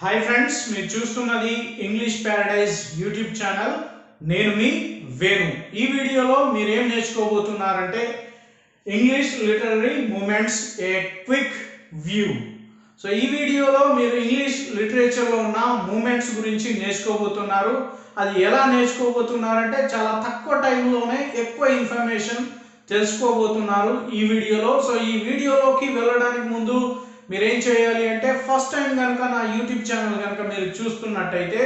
Hi friends, మీరు చూస్తున్నది English Paradise YouTube channel. నేను మీ వేణు. ఈ వీడియోలో మీరు ఏం నేర్చుకోబోతున్నారంటే English literary movements a quick view. So ఈ వీడియోలో మీరు ఇంగ్లీష్ లిటరేచర్లో ఉన్న మూమెంట్స్ గురించి నేర్చుకోబోతున్నారు. అది ఎలా నేర్చుకోబోతున్నారంటే చాలా తక్కువ టైంలోనే ఎక్కువ ఇన్ఫర్మేషన్ తెలుసుకోబోతున్నారు ఈ వీడియోలో. సో ఈ వీడియోలోకి వెళ్ళడానికి ముందు మీరేం చేయాలి అంటే ఫస్ట్ టైం కనుక నా యూట్యూబ్ ఛానల్ కనుక మీరు చూస్తున్నట్టయితే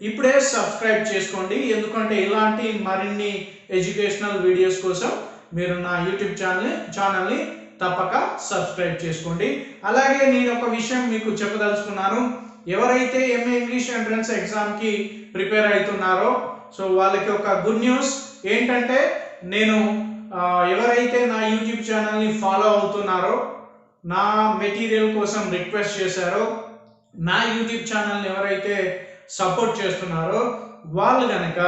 ఇప్పుడే సబ్స్క్రైబ్ చేసుకోండి. ఎందుకంటే ఇలాంటి మరిన్ని ఎడ్యుకేషనల్ వీడియోస్ కోసం మీరు నా యూట్యూబ్ ఛానల్ని తప్పక సబ్స్క్రైబ్ చేసుకోండి. అలాగే నేను ఒక విషయం మీకు చెప్పదలుచుకున్నాను. ఎవరైతే ఎంఏ ఇంగ్లీష్ ఎంట్రన్స్ ఎగ్జామ్కి ప్రిపేర్ అవుతున్నారో సో వాళ్ళకి ఒక గుడ్ న్యూస్ ఏంటంటే నేను ఎవరైతే నా యూట్యూబ్ ఛానల్ని ఫాలో అవుతున్నారో, నా మెటీరియల్ కోసం రిక్వెస్ట్ చేశారో, నా యూట్యూబ్ ఛానల్ని ఎవరైతే సపోర్ట్ చేస్తున్నారో వాళ్ళు కనుక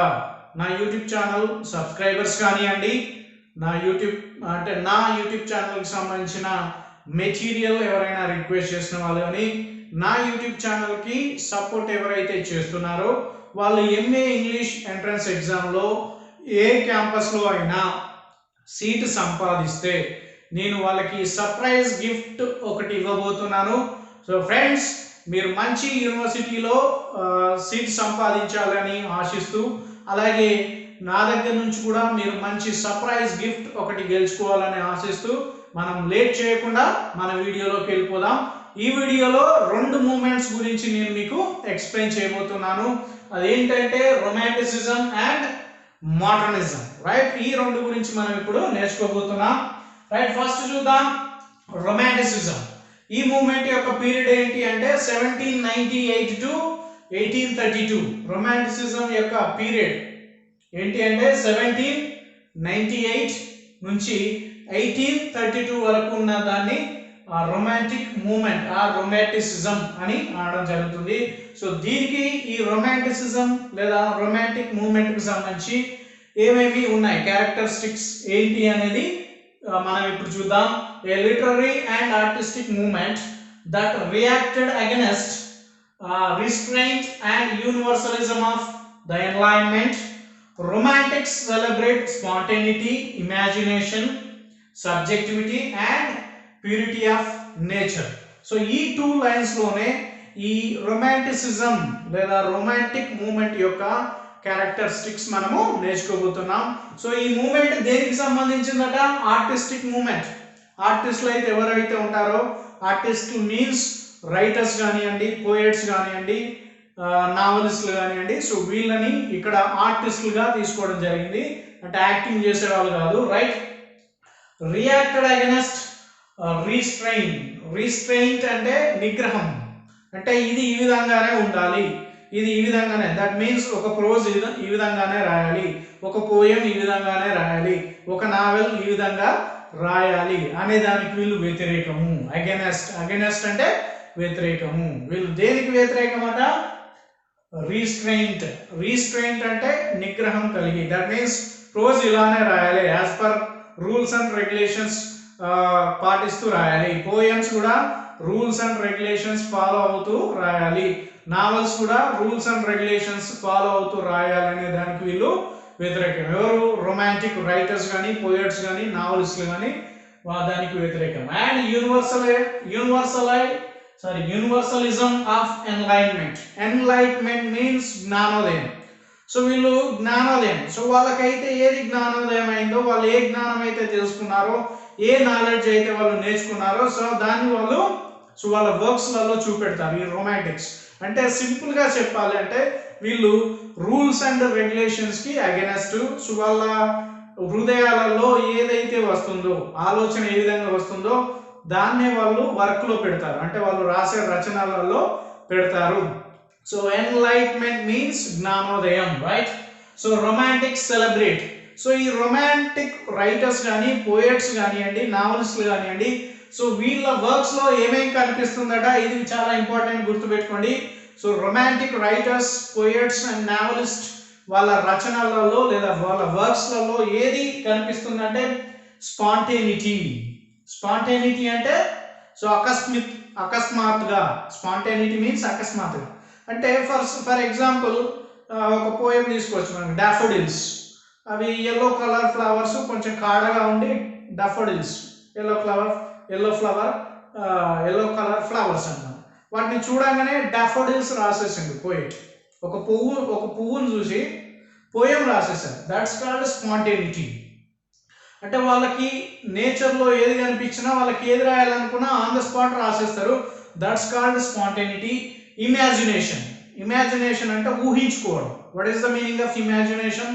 నా యూట్యూబ్ ఛానల్ సబ్స్క్రైబర్స్ కానివ్వండి, నా యూట్యూబ్ ఛానల్కి సంబంధించిన మెటీరియల్ ఎవరైనా రిక్వెస్ట్ చేసిన వాళ్ళు కానీ, నా యూట్యూబ్ ఛానల్కి సపోర్ట్ ఎవరైతే చేస్తున్నారో వాళ్ళు ఎంఏ ఇంగ్లీష్ ఎంట్రన్స్ ఎగ్జామ్లో ఏ క్యాంపస్లో అయినా సీటు సంపాదిస్తే నేను వాళ్ళకి సర్ప్రైజ్ గిఫ్ట్ ఒకటి ఇవ్వబోతున్నాను. సో ఫ్రెండ్స్, మీరు మంచి యూనివర్సిటీలో సీట్ సంపాదించాలని ఆశిస్తూ, అలాగే నా దగ్గర నుంచి కూడా మీరు మంచి సర్ప్రైజ్ గిఫ్ట్ ఒకటి గెలుచుకోవాలని ఆశిస్తూ మనం లేట్ చేయకుండా మన వీడియోలోకి వెళ్ళిపోదాం. ఈ వీడియోలో రెండు మూమెంట్స్ గురించి నేను మీకు ఎక్స్ప్లెయిన్ చేయబోతున్నాను. అదేంటంటే రొమాంటిసిజం అండ్ మోడర్నిజం. రైట్, ఈ రెండు గురించి మనం ఇప్పుడు నేర్చుకోబోతున్నాం. రైట్, ఫస్ట్ చూద్దాం రొమాంటిసిజం. ఈ మూమెంట్ యొక్క పీరియడ్ ఏంటి అంటే 1798 టు 1832. రొమాంటిసిజం యొక్క పీరియడ్ ఏంటి అంటే 1798 నుంచి 1832 వరకు ఉన్న దాన్ని రొమాంటిక్ మూమెంట్ రొమాంటిసిజం అని అనడం జరుగుతుంది. సో దీనికి ఈ రొమాంటిసిజం లేదా రొమాంటిక్ మూమెంట్ కి సంబంధించి ఏమేమి ఉన్నాయి, క్యారెక్టరిస్టిక్స్ ఏంటి అనేది మనం ఇప్పుడు చూద్దాం. A literary and artistic movement that reacted against restraint and universalism of the enlightenment. Romantics celebrate spontaneity, imagination, subjectivity and purity of nature. So ఈ టూ లైన్స్ లోనే ఈ రొమాంటిసిజం లేదా రొమాంటిక్ మూమెంట్ యొక్క క్యారెక్టరిస్టిక్స్ మనము నేర్చుకోబోతున్నాం. సో ఈ moment దేనికి సంబంధించిందట? Artistic moment. ఆర్టిస్టులు అయితే ఎవరైతే ఉంటారో, ఆర్టిస్ట్ మీన్స్ రైటర్స్ కానివ్వండి, పోయట్స్ కానివ్వండి, నావలిస్టులు కానివ్వండి, సో వీళ్ళని ఇక్కడ ఆర్టిస్టులుగా తీసుకోవడం జరిగింది. అంటే యాక్టింగ్ చేసేవాళ్ళు కాదు. రైట్, రియాక్టెడ్ అగైన్స్ట్ రీస్ట్రెయింట్ అంటే నిగ్రహం. అంటే ఇది ఈ విధంగానే ఉండాలి, ఇది ఈ విధంగానే, దట్ మీన్స్ ఒక ప్రోజ్ ఈ విధంగానే రాయాలి, ఒక పోయం ఈ విధంగానే రాయాలి, ఒక నావెల్ ఈ విధంగా రాయాలి అనే దానికి వీళ్ళు వ్యతిరేకము. అగైనెస్ట్ అంటే వ్యతిరేకము. వీళ్ళు దేనికి వ్యతిరేకమట? రీస్ట్రెయింట్ అంటే నిగ్రహం కలిగి, దట్ మీన్స్ ప్రోజ్ ఇలానే రాయాలి, as per rules and regulations పాటిస్తూ రాయాలి. పోయమ్స్ కూడా రూల్స్ అండ్ రెగ్యులేషన్స్ ఫాలో అవుతూ రాయాలి. నావల్స్ కూడా రూల్స్ అండ్ రెగ్యులేషన్స్ ఫాలో అవుతూ రాయాలనే దానికి వీళ్ళు వ్యతిరేకం. ఎవరు? రొమాంటిక్ రైటర్స్ కానీ, పోయట్స్ కానీ, నావలిస్టులు కానీ దానికి వ్యతిరేకం. And universalism of enlightenment. Enlightenment means జ్ఞానోదయం. సో వీళ్ళు జ్ఞానోదయం. సో వాళ్ళకైతే ఏది జ్ఞానోదయం అయిందో, వాళ్ళు ఏ జ్ఞానం అయితే తెలుసుకున్నారో, ఏ నాలెడ్జ్ అయితే వాళ్ళు నేర్చుకున్నారో, సో దాన్ని వాళ్ళు వాళ్ళ వర్క్స్లలో చూపెడతారు. ఈ రొమాంటిక్స్ అంటే సింపుల్ గా చెప్పాలి అంటే వీళ్ళు రూల్స్ అండ్ రెగ్యులేషన్స్ కి అగైనెస్ట్. సో వాళ్ళ హృదయాలలో ఏదైతే వస్తుందో, ఆలోచన ఏ విధంగా వస్తుందో దాన్నే వాళ్ళు వర్క్ లో పెడతారు, అంటే వాళ్ళు రాసే రచనలలో పెడతారు. సో ఎన్లైట్మెంట్ మీన్స్ జ్ఞానోదయం. Right, so romantics celebrate. So ఈ రొమాంటిక్ రైటర్స్ కానీ, పోయట్స్ కానివ్వండి, నావలిస్టులు కానివ్వండి, సో వీళ్ళ వర్క్స్ లో ఏమేమి కనిపిస్తుందట? ఇది చాలా ఇంపార్టెంట్, గుర్తుపెట్టుకోండి. So romantic writers, poets and novelist వాళ్ళ రచనలలో లేదా వాళ్ళ వర్క్స్ లలో ఏది కనిపిస్తుందంటే స్పాంటేనిటీ అంటే సో అకస్మాత్తుగా, స్పాంటేనిటీ మీన్స్ అకస్మాత్తుగా. అంటే ఫర్ ఎగ్జాంపుల్ ఒక పోయం తీసుకోవచ్చు మనకి, డాఫోడిల్స్. అవి ఎల్లో కలర్ ఫ్లవర్స్, కొంచెం కాడగా ఉండి daffodils, yellow flower yellow colour flowers అన్నమాట. వాటిని చూడగానే డాఫోడిల్స్ రాసేసిండు పోయిట్. ఒక పువ్వును చూసి పోయం రాసేసారు. That's called spontaneity. అంటే వాళ్ళకి నేచర్లో ఏది కనిపించినా, వాళ్ళకి ఏది రాయాలనుకున్నా ఆన్ ద స్పాట్ రాసేస్తారు. That's called spontaneity. ఇమాజినేషన్ అంటే ఊహించుకోవడం. What is the meaning of imagination?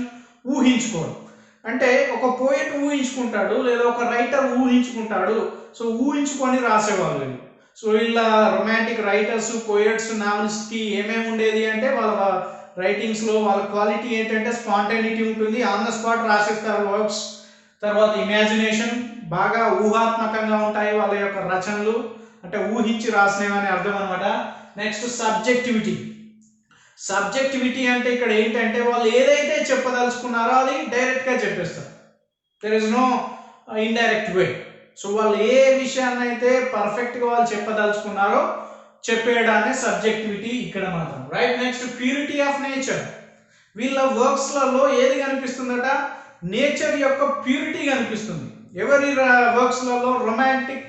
ఊహించుకోవడం. అంటే ఒక పోయిట్ ఊహించుకుంటాడు, లేదా ఒక రైటర్ ఊహించుకుంటాడు. సో ఊహించుకొని రాసేవాళ్ళు వీళ్ళు. సో వీళ్ళ రొమాంటిక్ రైటర్స్, పోయిట్స్, నావెలిస్ట్కి ఏమేమి ఉండేది అంటే, వాళ్ళ రైటింగ్స్లో వాళ్ళ క్వాలిటీ ఏంటంటే స్పాంటేనిటీ ఉంటుంది, ఆన్ ద స్పాట్ రాసేస్తారు వర్క్స్. తర్వాత ఇమాజినేషన్, బాగా ఊహాత్మకంగా ఉంటాయి వాళ్ళ యొక్క రచనలు, అంటే ఊహించి రాసినవని అర్థం అనమాట. నెక్స్ట్ సబ్జెక్టివిటీ అంటే ఇక్కడ ఏంటంటే వాళ్ళు ఏదైతే చెప్పదలుచుకున్నారో అది డైరెక్ట్గా చెప్పేస్తారు. There is no indirect way. So వాళ్ళు ఏ విషయాన్ని అయితే పర్ఫెక్ట్గా వాళ్ళు చెప్పదలుచుకున్నారో చెప్పేయడాన్ని సబ్జెక్టివిటీ ఇక్కడ మాత్రం, right. Next purity of nature. వీళ్ళ వర్క్స్లలో ఏది కనిపిస్తుందట? నేచర్ యొక్క ప్యూరిటీ కనిపిస్తుంది. ఎవరి వర్క్స్లలో? రొమాంటిక్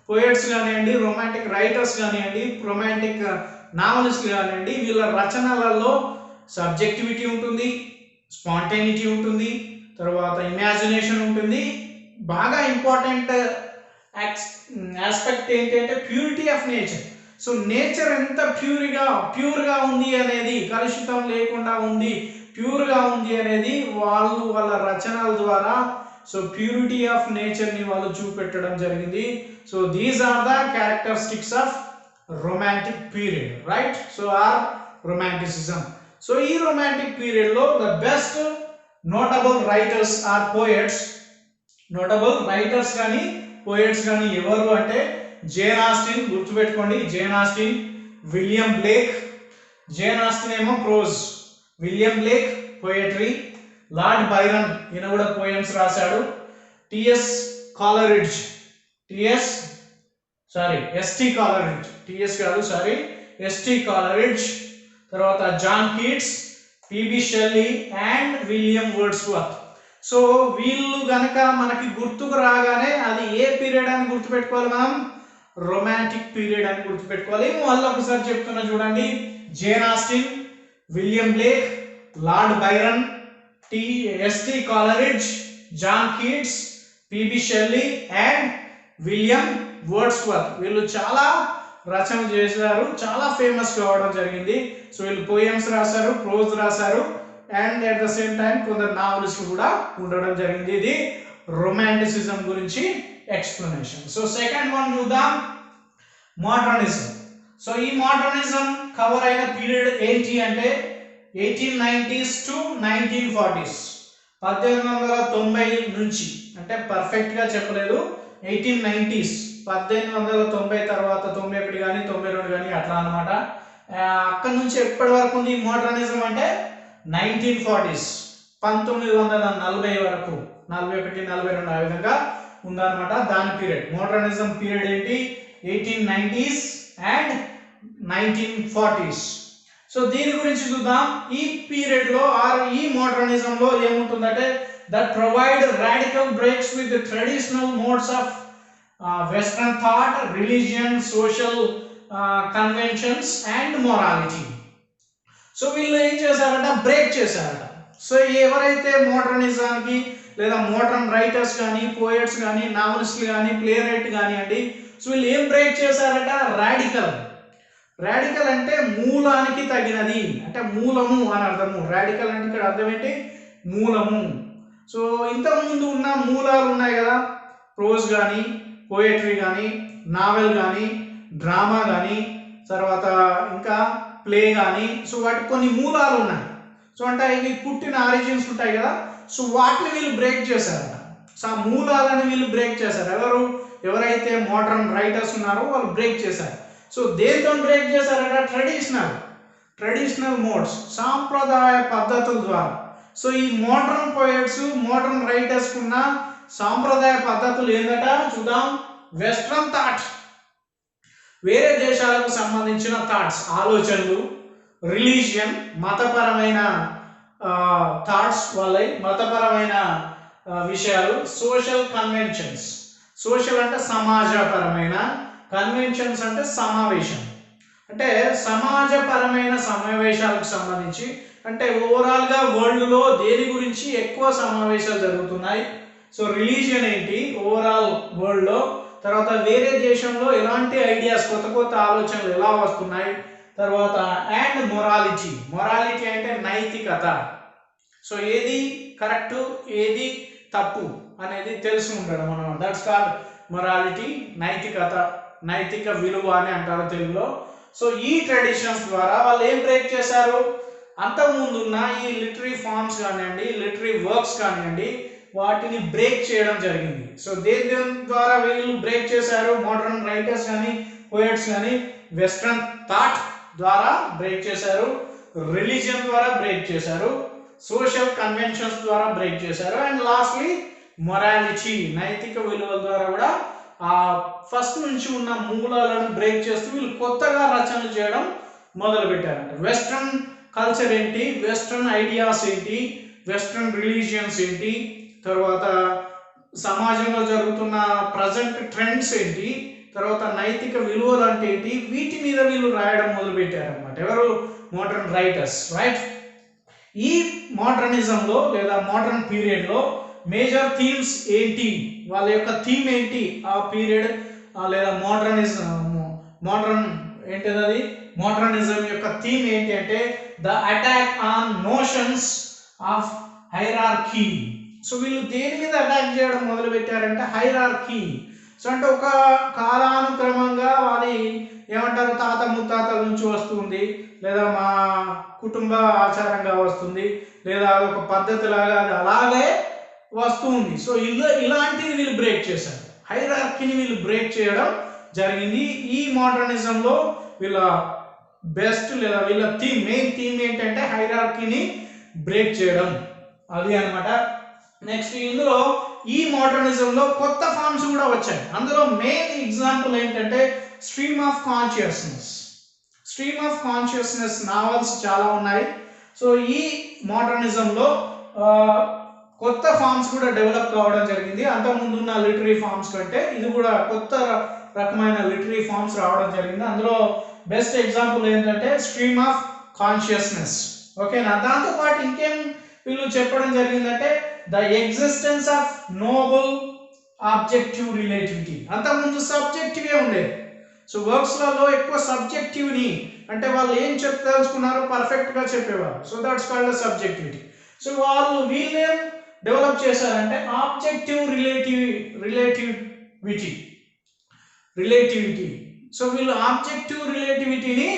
పోయట్స్ కానివ్వండి, రొమాంటిక్ రైటర్స్ కానివ్వండి, రొమాంటిక్ నావలిస్టులు కానివ్వండి, వీళ్ళ రచనలలో సబ్జెక్టివిటీ ఉంటుంది, స్పాంటేనిటీ ఉంటుంది, తర్వాత ఇమాజినేషన్ ఉంటుంది. బాగా ఇంపార్టెంట్ ఆస్పెక్ట్ ఏంటంటే purity of nature. So nature ఎంత ప్యూర్గా ఉంది అనేది, కలుషితం లేకుండా ఉంది, ప్యూర్గా ఉంది అనేది వాళ్ళ రచనల ద్వారా సో ప్యూరిటీ ఆఫ్ నేచర్ని వాళ్ళు చూపెట్టడం జరిగింది. So these are the characteristics of romantic period, right. So or romanticism. So ఈ రొమాంటిక్ పీరియడ్లో the best notable writers or poets. Notable writers కానీ పోయట్స్ కానీ ఎవరు అంటే జేన్ ఆస్టిన్, గుర్తుపెట్టుకోండి. Jane Austen, William Blake. Jane Austen ఏమో prose, William Blake poetry. Lord Byron, ఈయన కూడా పోయమ్స్ రాశాడు. ఎస్టీ కాలరిడ్జ్, తర్వాత John Keats, P B Shelley and William Wordsworth. So వీళ్ళు గనక మనకి గుర్తుకు రాగానే అది ఏ పీరియడ్ అని గుర్తుపెట్టుకోవాలి మనం? రొమాంటిక్ పీరియడ్ అని గుర్తుపెట్టుకోవాలి. మళ్ళీ ఒకసారి చెప్తున్నా చూడండి. Jane Austen, William Blake, Lord Byron, S T Coleridge, John Keats, P B Shelley and William Wordsworth. వీళ్ళు చాలా రచన చేశారు, చాలా ఫేమస్ కావడం జరిగింది. సో వీళ్ళు పోయమ్స్ రాశారు, ప్రోజ్ రాశారు and at the same time కొందరు నావలిస్టులు కూడా ఉండడం జరిగింది. ఇది రొమాంటిసిజం గురించి ఎక్స్ప్లెనేషన్. సో సెకండ్ వన్ చూద్దాం, మోడర్నిజం. సో ఈ మోడర్నిజం కవర్ అయిన పీరియడ్ ఏంటి అంటే 1890s to 1940s. 1890 నుంచి, అంటే పర్ఫెక్ట్గా చెప్పలేదు, 1890s, 1890 తర్వాత 91 కానీ 92 కానీ అట్లా అనమాట. అక్కడి నుంచి ఎప్పటి వరకు ఉంది మోడర్నిజం అంటే 1940s, 1940 వరకు, 41, 42 ఆ విధంగా ఉందన్నమాట. దాని పీరియడ్ మోడర్నిజం పీరియడ్ ఏంటి? 1890s and 1940s. సో దీని గురించి చూద్దాం. ఈ పీరియడ్ లో ఈ మోడర్నిజం లో ఏముంటుందంటే that provide radical breaks with traditional modes of western thought, religion, social conventions and morality. So వీళ్ళు ఏం చేశారంట? బ్రేక్ చేశారట. సో ఎవరైతే మోడర్నిజానికి లేదా మోడర్న్ రైటర్స్ కానీ, పోయట్స్ కానీ, నావలిస్టులు కానీ, ప్లే రైట్ కానివ్వండి, సో వీళ్ళు ఏం బ్రేక్ చేశారట? రాడికల్ అంటే మూలానికి తగినది, అంటే మూలము అని అర్థము. రాడికల్ అంటే ఇక్కడ అర్థం ఏంటి? మూలము. సో ఇంతకుముందు ఉన్న మూలాలు ఉన్నాయి కదా, ప్రోజ్ కానీ, పోయట్రీ కానీ, నావెల్ కానీ, డ్రామా కానీ, తర్వాత ఇంకా ప్లే కానీ, సో వాటికి కొన్ని మూలాలు ఉన్నాయి. సో అంటే ఇవి పుట్టిన ఆరిజిన్స్ ఉంటాయి కదా, సో వాటిని వీళ్ళు బ్రేక్ చేశారట. సో ఆ మూలాలని వీళ్ళు బ్రేక్ చేశారు. ఎవరైతే మోడర్న్ రైటర్స్ ఉన్నారో వాళ్ళు బ్రేక్ చేశారు. సో దేంతో బ్రేక్ చేశారట? ట్రెడిషనల్ మోడ్స్, సాంప్రదాయ పద్ధతుల ద్వారా. సో ఈ మోడర్న్ పోయట్స్, మోడర్న్ రైటర్స్ కున్న సాంప్రదాయ పద్ధతులు ఏంటట చూద్దాం. వెస్ట్రన్ వేరే దేశాలకు సంబంధించిన థాట్స్, ఆలోచనలు, రిలీజియన్, మతపరమైన థాట్స్ వాళ్ళ మతపరమైన విషయాలు, సోషల్ కన్వెన్షన్స్, సోషల్ అంటే సమాజపరమైన, కన్వెన్షన్స్ అంటే సమావేశం, అంటే సమాజపరమైన సమావేశాలకు సంబంధించి, అంటే ఓవరాల్గా వరల్డ్లో దేని గురించి ఎక్కువ సమావేశాలు జరుగుతున్నాయి, సో రిలీజియన్ ఏంటి ఓవరాల్ వరల్డ్లో, తర్వాత వేరే దేశంలో ఎలాంటి ఐడియాస్, కొత్త కొత్త ఆలోచనలు ఎలా వస్తున్నాయి, తర్వాత అండ్ మొరాలిటీ, మొరాలిటీ అంటే నైతికత, సో ఏది కరెక్ట్ ఏది తప్పు అనేది తెలిసి ఉండడం మనం, దట్స్ కాల్డ్ మొరాలిటీ, నైతికత, నైతిక విలువ అని అంటారు తెలుగులో. సో ఈ ట్రెడిషన్స్ ద్వారా వాళ్ళు ఏం బ్రేక్ చేశారు, అంతకుముందు ఉన్న ఈ లిటరీ ఫార్మ్స్ కానివ్వండి, లిటరీ వర్క్స్ కానివ్వండి, వాటిని బ్రేక్ చేయడం జరిగింది. సో దేని ద్వారా వీళ్ళు బ్రేక్ చేశారు, మోడర్న్ రైటర్స్ కానీ పోయట్స్ కానీ వెస్ట్రన్ థాట్ ద్వారా బ్రేక్ చేశారు, రిలీజియన్ ద్వారా బ్రేక్ చేశారు, సోషల్ కన్వెన్షన్స్ ద్వారా బ్రేక్ చేశారు, అండ్ లాస్ట్లీ మొరాలిటీ, నైతిక విలువల ద్వారా కూడా ఆ ఫస్ట్ నుంచి ఉన్న మూలాలను బ్రేక్ చేస్తూ వీళ్ళు కొత్తగా రచనలు చేయడం మొదలు పెట్టారంట. వెస్ట్రన్ కల్చర్ ఏంటి, వెస్ట్రన్ ఐడియాస్ ఏంటి, వెస్ట్రన్ రిలీజియన్స్ ఏంటి, తర్వాత సమాజంలో జరుగుతున్న ప్రజెంట్ ట్రెండ్స్ ఏంటి, తర్వాత నైతిక విలువలు అంటే ఏంటి, వీటి మీద వీళ్ళు రాయడం మొదలు పెట్టారనమాట. ఎవరు, మోడర్న్ రైటర్స్, రైట్. ఈ మోడర్నిజంలో లేదా మోడర్న్ పీరియడ్లో మేజర్ థీమ్స్ ఏంటి, వాళ్ళ యొక్క థీమ్ ఏంటి ఆ పీరియడ్ లేదా మోడర్న్ ఏంటిది అది మోడర్నిజం యొక్క థీమ్ ఏంటి అంటే the attack on notions of hierarchy. So వీళ్ళు దేని మీద అటాక్ చేయడం మొదలు పెట్టారంటే హైరార్కీ. సో అంటే ఒక కాలానుక్రమంగా అది ఏమంటారు, తాత ముత్తాతల నుంచి వస్తుంది, లేదా మా కుటుంబ ఆచారంగా వస్తుంది, లేదా ఒక పద్ధతిలాగా అది అలాగే వస్తుంది. సో ఇలాంటివి వీళ్ళు బ్రేక్ చేశారు, హైరార్కీని వీళ్ళు బ్రేక్ చేయడం జరిగింది. ఈ మోడర్నిజంలో వీళ్ళ బెస్ట్ లేదా వీళ్ళ థీమ్, మెయిన్ థీమ్ ఏంటంటే హైరార్కీని బ్రేక్ చేయడం, అది అనమాట. నెక్స్ట్ ఇందులో ఈ మోడర్నిజంలో కొత్త ఫార్మ్స్ కూడా వచ్చాయి. అందులో మెయిన్ ఎగ్జాంపుల్ ఏంటంటే stream of consciousness. Stream of consciousness novels చాలా ఉన్నాయి. సో ఈ మోడర్నిజంలో కొత్త ఫార్మ్స్ కూడా డెవలప్ కావడం జరిగింది. అంతకుముందు ఉన్న లిటరీ ఫార్మ్స్ కంటే ఇది కూడా కొత్త రకమైన లిటరీ ఫార్మ్స్ రావడం జరిగింది. అందులో బెస్ట్ ఎగ్జాంపుల్ ఏంటంటే స్ట్రీమ్ ఆఫ్ కాన్షియస్నెస్. ఓకేనా, దాంతోపాటు ఇంకేం వీళ్ళు చెప్పడం జరిగిందంటే the existence of Nobel objective relativity. అంతకుముందు సబ్జెక్టివే ఉండేది. సో వర్క్స్లలో ఎక్కువ సబ్జెక్టివ్ని, అంటే వాళ్ళు ఏం తెలుసుకున్నారో పర్ఫెక్ట్గా చెప్పేవారు. So that's called subjectivity. So వీళ్ళేం డెవలప్ చేశారంటే ఆబ్జెక్టివ్ రిలేటివిటీ. సో వీళ్ళు ఆబ్జెక్టివ్ రిలేటివిటీని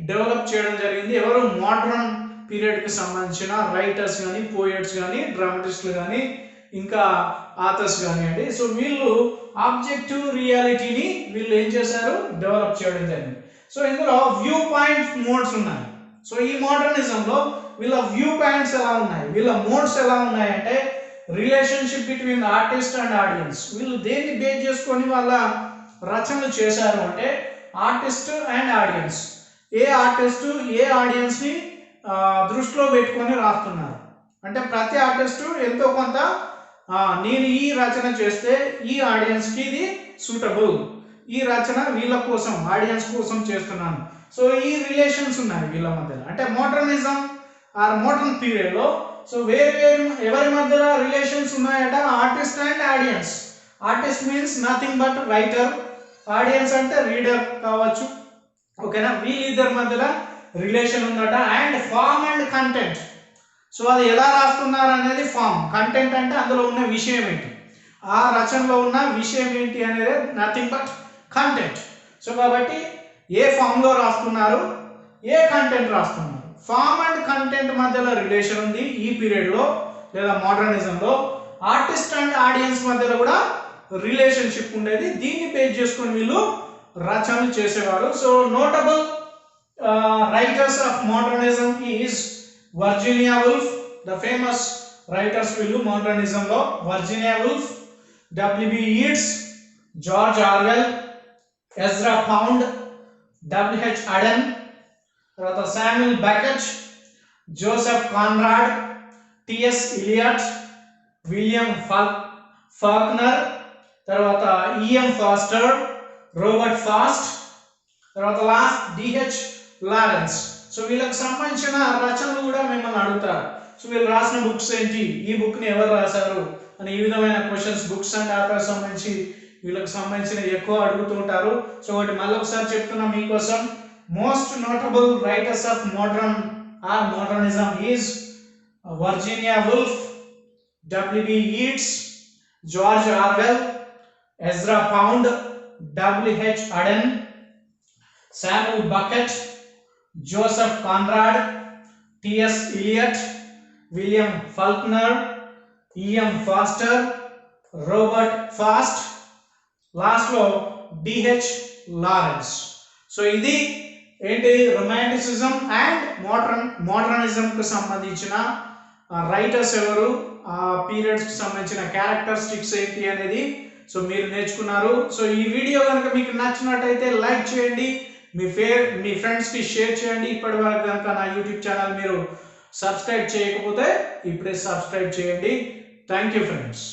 డెవలప్ చేయడం జరిగింది. ఎవరు, మోడర్న్ పీరియడ్కి సంబంధించిన రైటర్స్ కానీ, పోయట్స్ కానీ, డ్రామటిస్టులు కానీ, ఇంకా ఆథర్స్ కానివ్వండి. సో వీళ్ళు ఆబ్జెక్టివ్ రియాలిటీని వీళ్ళు ఏం చేశారు, డెవలప్ చేయడం జరిగింది. సో ఇందులో వ్యూ పాయింట్ మోడ్స్ ఉన్నాయి. సో ఈ మోడర్నిజంలో వీళ్ళ వ్యూ పాయింట్స్ ఎలా ఉన్నాయి, వీళ్ళ మోడ్స్ ఎలా ఉన్నాయంటే relationship between artist and audience. వీళ్ళు దేన్ని బేస్ చేసుకొని వాళ్ళ రచనలు చేశారు అంటే ఆర్టిస్ట్ అండ్ ఆడియన్స్. ఏ ఆర్టిస్టు ఏ ఆడియన్స్ని దృష్టిలో పెట్టుకొని రాస్తున్నారు అంటే ప్రతి ఆర్టిస్టు ఎంతో కొంత నేను ఈ రచన చేస్తే ఈ ఆడియన్స్కి ఇది సూటబుల్, ఈ రచన వీళ్ళ కోసం ఆడియన్స్ కోసం చేస్తున్నాను. సో ఈ రిలేషన్స్ ఉన్నాయి వీళ్ళ మధ్యలో. అంటే మోడర్నిజం ఆర్ మోడర్న్ పీరియడ్లో సో ఎవరి మధ్యలో రిలేషన్స్ ఉన్నాయట, artist and audience. Artist means nothing but writer, audience అంటే రీడర్ కావచ్చు. ఓకేనా, వీళ్ళిద్దరి మధ్యలో రిలేషన్ ఉందట. And form and content. So అది ఎలా రాస్తున్నారు అనేది ఫామ్, కంటెంట్ అంటే అందులో ఉన్న విషయం ఏంటి, ఆ రచనలో ఉన్న విషయం ఏంటి అనేది నథింగ్ బట్ కంటెంట్. సో కాబట్టి ఏ ఫామ్లో రాస్తున్నారు, ఏ కంటెంట్ రాస్తున్నారు, ఫామ్ అండ్ కంటెంట్ మధ్యలో రిలేషన్ ఉంది ఈ పీరియడ్లో లేదా మోడర్నిజంలో. ఆర్టిస్ట్ అండ్ ఆడియన్స్ మధ్యలో కూడా రిలేషన్షిప్ ఉండేది. దీన్ని బేస్ చేసుకొని వీళ్ళు రచనలు చేసేవారు. So notable writers of modernism is Virginia Woolf, the famous writers వీళ్ళు మోడర్నిజంలో. Virginia Woolf, W B Yeats, George Orwell, Ezra Pound, W H Auden, తర్వాత Samuel Beckett, Joseph Conrad, T S Eliot, William Faulkner, తర్వాత ఈఎం ఫాస్టర్, రోబర్ట్ ఫాస్ట్, తర్వాత last D H Lawrence. So వీళ్ళకి సంబంధించిన రచనలు కూడా మిమ్మల్ని అడుగుతారు. సో వీళ్ళు రాసిన బుక్స్ ఏంటి, ఈ బుక్ ని ఎవరు రాశారు అని ఈ విధమైన క్వశ్చన్స్ బుక్స్ అండ్ ఆథర్స్ సంబంధించి వీళ్ళకి సంబంధించిన ఎక్కువ అడుగుతూ ఉంటారు. సో ఒకటి మళ్ళీ ఒకసారి చెప్తున్నా మీకోసం, most notable writers of modernism is Virginia Woolf, W B Yeats, George Orwell, Ezra Pound, W H Auden, Samuel Beckett, Joseph Conrad, T S Eliot, William Faulkner, E M Forster, Robert Frost, last లో డిహెచ్ లారెన్స్. సో ఇది ఏంటి, romanticism and modernism కు సంబంధించిన writers ఎవరు, ఆ periods కి సంబంధించిన characteristics ఏంటి అనేది సో మీరు నేర్చుకున్నారు. సో ఈ వీడియో కనుక మీకు నచ్చినట్టయితే లైక్ చేయండి, మీ ఫ్రెండ్స్ కి షేర్ చేయండి. ఇప్పటి వరకు కనుక నా యూట్యూబ్ ఛానల్ మీరు సబ్స్క్రైబ్ చేయకపోతే ఇప్పుడే సబ్స్క్రైబ్ చేయండి. Thank you friends.